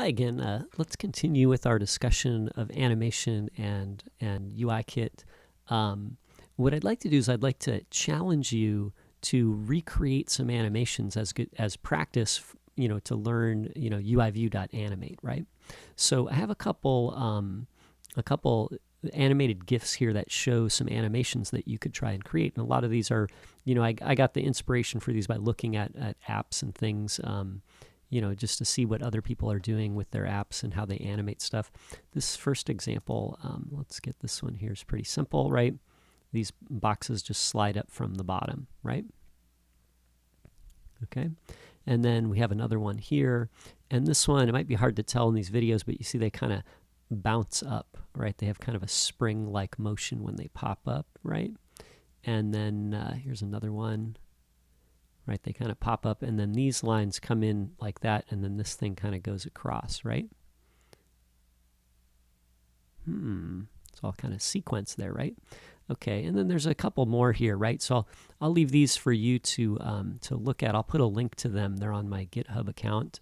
Hi again. Let's continue with our discussion of animation and UIKit. What I'd like to do is I'd like to challenge you to recreate some animations as practice, to learn, UIView.animate, right? So I have a couple animated GIFs here that show some animations that you could try and create. And a lot of these are, I got the inspiration for these by looking at apps and things, just to see what other people are doing with their apps and how they animate stuff. This first example, let's get this one here, is pretty simple, right? These boxes just slide up from the bottom, right? Okay. And then we have another one here. And this one, it might be hard to tell in these videos, but you see they kind of bounce up, right? They have kind of a spring-like motion when they pop up, right? And then here's another one, right? They kind of pop up, and then these lines come in like that, and then this thing kind of goes across, right? It's all kind of sequenced there, right? Okay, and then there's a couple more here, right? So I'll leave these for you to look at. I'll put a link to them. They're on my GitHub account.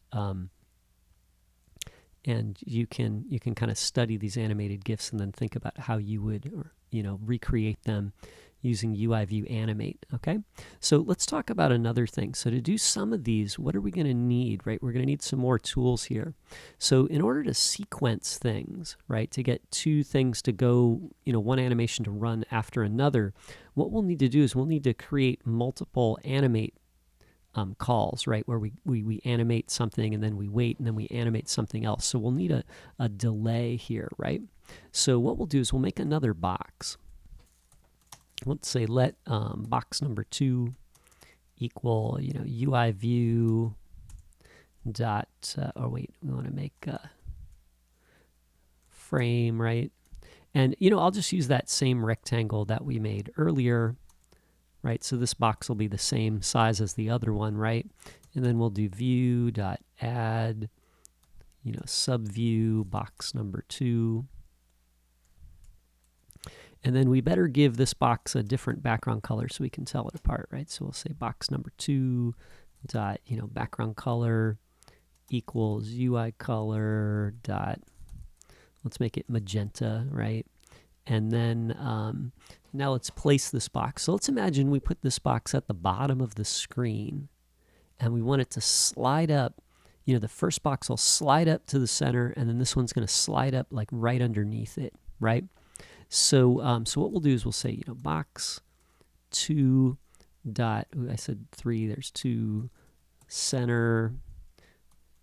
And you can kind of study these animated GIFs and then think about how you would, recreate them using UIView animate. Okay, so let's talk about another thing. So to do some of these, what are we going to need, right? We're going to need some more tools here. So in order to sequence things, right, to get two things to go, one animation to run after another, what we'll need to do is we'll need to create multiple animate calls, right, where we animate something and then we wait and then we animate something else. So we'll need a delay here, right? So what we'll do is we'll make another box. Let's say let box number 2 equal, UIView dot, we want to make frame, right? And, I'll just use that same rectangle that we made earlier, right? So this box will be the same size as the other one, right? And then we'll do view dot add, subview box number 2. And then we better give this box a different background color so we can tell it apart, right? So we'll say box number 2 dot, background color equals UI color dot, let's make it magenta, right? And then now let's place this box. So let's imagine we put this box at the bottom of the screen and we want it to slide up. The first box will slide up to the center and then this one's going to slide up like right underneath it, right? So so what we'll do is we'll say, box 2 dot, I said 3, there's 2, center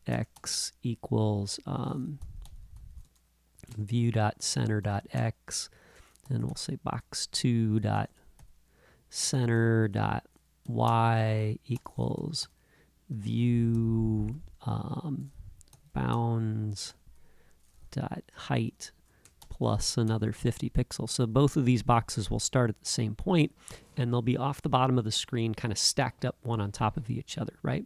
x equals view dot center dot x, and we'll say box 2 dot center dot y equals view bounds dot height plus another 50 pixels. So both of these boxes will start at the same point and they'll be off the bottom of the screen, kind of stacked up one on top of each other, right?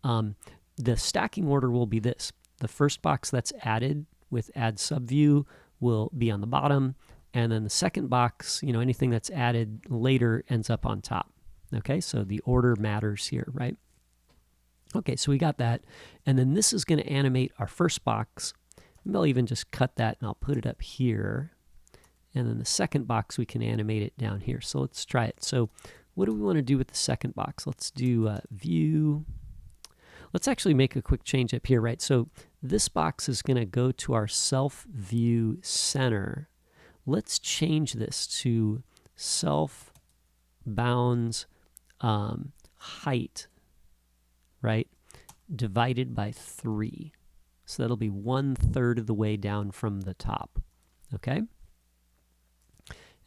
The stacking order will be this. The first box that's added with add subview will be on the bottom, and then the second box, anything that's added later ends up on top. Okay, so the order matters here, right? Okay, so we got that, and then this is going to animate our first box. Maybe I'll even just cut that and I'll put it up here, and then the second box we can animate it down here. So let's try it. So what do we want to do with the second box? Let's do view. Let's actually make a quick change up here, right? So this box is going to go to our self view center. Let's change this to self bounds height, right, divided by 3. So that'll be 1/3 of the way down from the top, okay?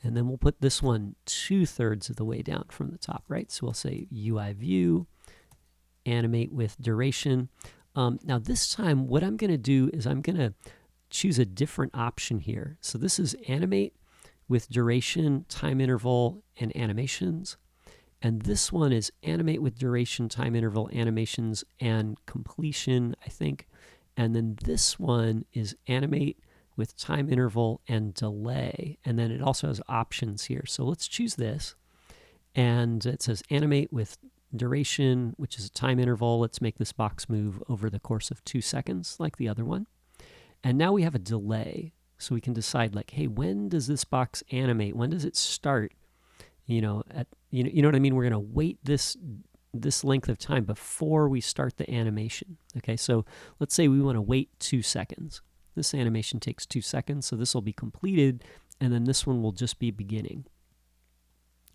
And then we'll put this one 2/3 of the way down from the top, right? So we'll say UIView animate with duration. Now this time what I'm going to do is I'm going to choose a different option here. So this is animate with duration, time interval, and animations. And this one is animate with duration, time interval, animations, and completion, I think. And then this one is animate with time interval and delay. And then it also has options here. So let's choose this. And it says animate with duration, which is a time interval. Let's make this box move over the course of 2 seconds like the other one. And now we have a delay. So we can decide like, hey, when does this box animate? When does it start? You know what I mean? We're going to wait this length of time before we start the animation. Okay, so let's say we want to wait 2 seconds. This animation takes 2 seconds, so this will be completed, and then this one will just be beginning.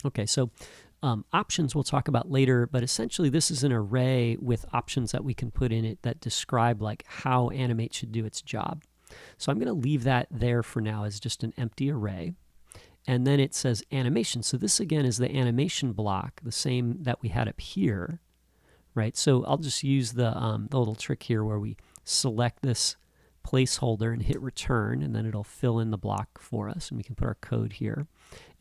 Okay, so options we'll talk about later, but essentially this is an array with options that we can put in it that describe like how animate should do its job. So I'm going to leave that there for now as just an empty array. And then it says animation. So this again is the animation block, the same that we had up here, right? So I'll just use the little trick here where we select this placeholder and hit return, and then it'll fill in the block for us, and we can put our code here.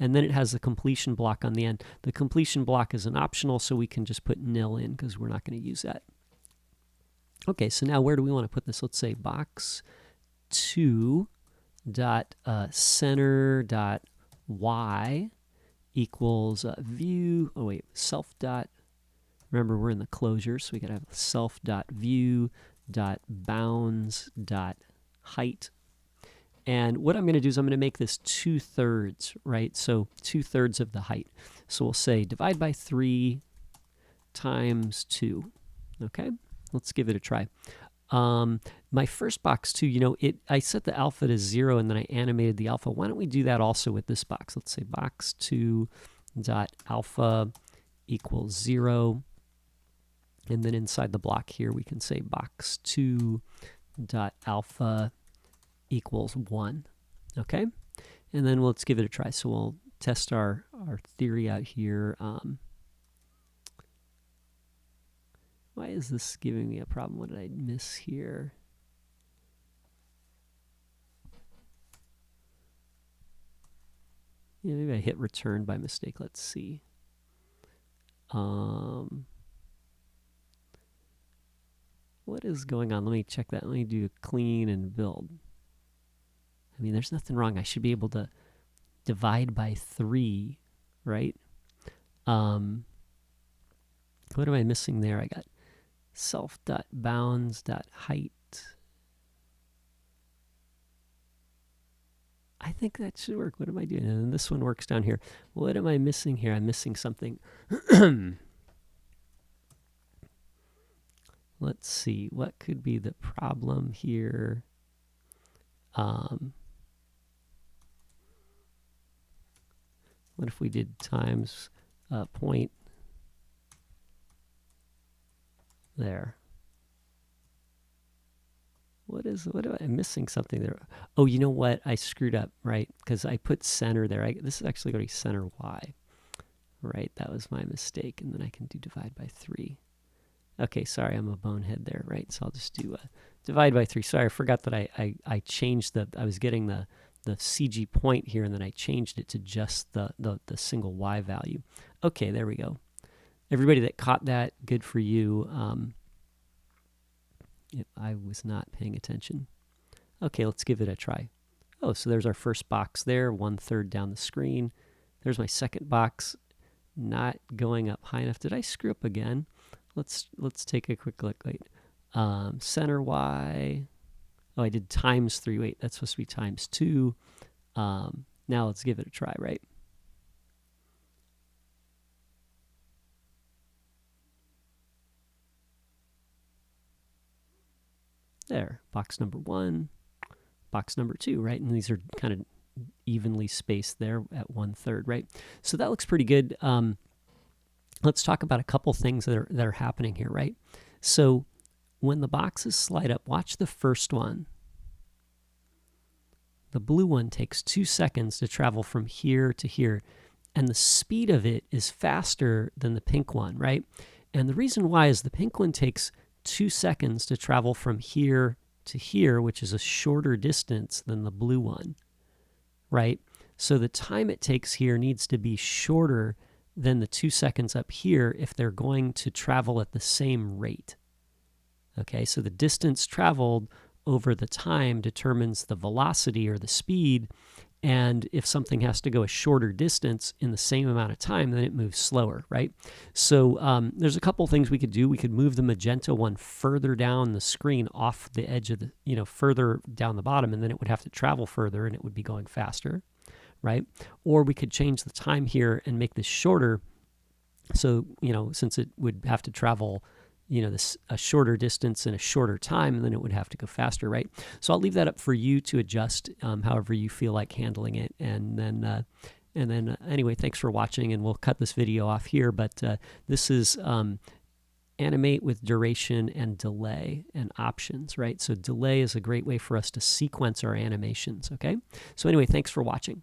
And then it has the completion block on the end. The completion block is an optional, so we can just put nil in because we're not going to use that. Okay, so now where do we want to put this? Let's say box2 dot center dot y equals view. Oh wait, self dot. Remember, we're in the closure, so we got to have self dot view dot bounds dot height. And what I'm going to do is I'm going to make this 2/3, right? So 2/3 of the height. So we'll say divide by 3 times 2. Okay, let's give it a try. My first box too, I set the alpha to 0 and then I animated the alpha. Why don't we do that also with this box? Let's say box2 dot alpha equals 0. And then inside the block here, we can say box2 dot alpha equals 1. Okay? And then let's give it a try. So we'll test our theory out here. Why is this giving me a problem? What did I miss here? Yeah, maybe I hit return by mistake. Let's see. What is going on? Let me check that. Let me do clean and build. I mean, there's nothing wrong. I should be able to divide by 3, right? What am I missing there? I got self.bounds.height. I think that should work. What am I doing? And then this one works down here. What am I missing here? I'm missing something. Let's see. What could be the problem here? What if we did times point there? I'm missing something there. Oh, you know what? I screwed up, right? Because I put center there. This is actually going to be center Y. Right, that was my mistake. And then I can do divide by 3. Okay, sorry, I'm a bonehead there, right? So I'll just do divide by 3. Sorry, I forgot that I changed I was getting the CG point here, and then I changed it to just the single Y value. Okay, there we go. Everybody that caught that, good for you. I was not paying attention. Okay, let's give it a try. Oh, so there's our first box there, 1/3 down the screen. There's my second box, not going up high enough. Did I screw up again? Let's take a quick look. Wait, center Y. Oh, I did times 3. Wait, that's supposed to be times 2. Now let's give it a try, right? There, box number 1, box number 2, right? And these are kind of evenly spaced there at 1/3, right? So that looks pretty good. Let's talk about a couple things that are happening here, right? So when the boxes slide up, watch the first one. The blue one takes 2 seconds to travel from here to here, and the speed of it is faster than the pink one, right? And the reason why is the pink one takes 2 seconds to travel from here to here, which is a shorter distance than the blue one, right? So the time it takes here needs to be shorter than the 2 seconds up here if they're going to travel at the same rate. Okay, so the distance traveled over the time determines the velocity or the speed, And if something has to go a shorter distance in the same amount of time, then it moves slower, right? So there's a couple things we could do. We could move the magenta one further down the screen off the edge of the, further down the bottom, and then it would have to travel further and it would be going faster, right? Or we could change the time here and make this shorter. So, since it would have to travel a shorter distance in a shorter time, and then it would have to go faster, right? So I'll leave that up for you to adjust however you feel like handling it. And then anyway, thanks for watching, and we'll cut this video off here. But this is animate with duration and delay and options, right? So delay is a great way for us to sequence our animations, okay? So anyway, thanks for watching.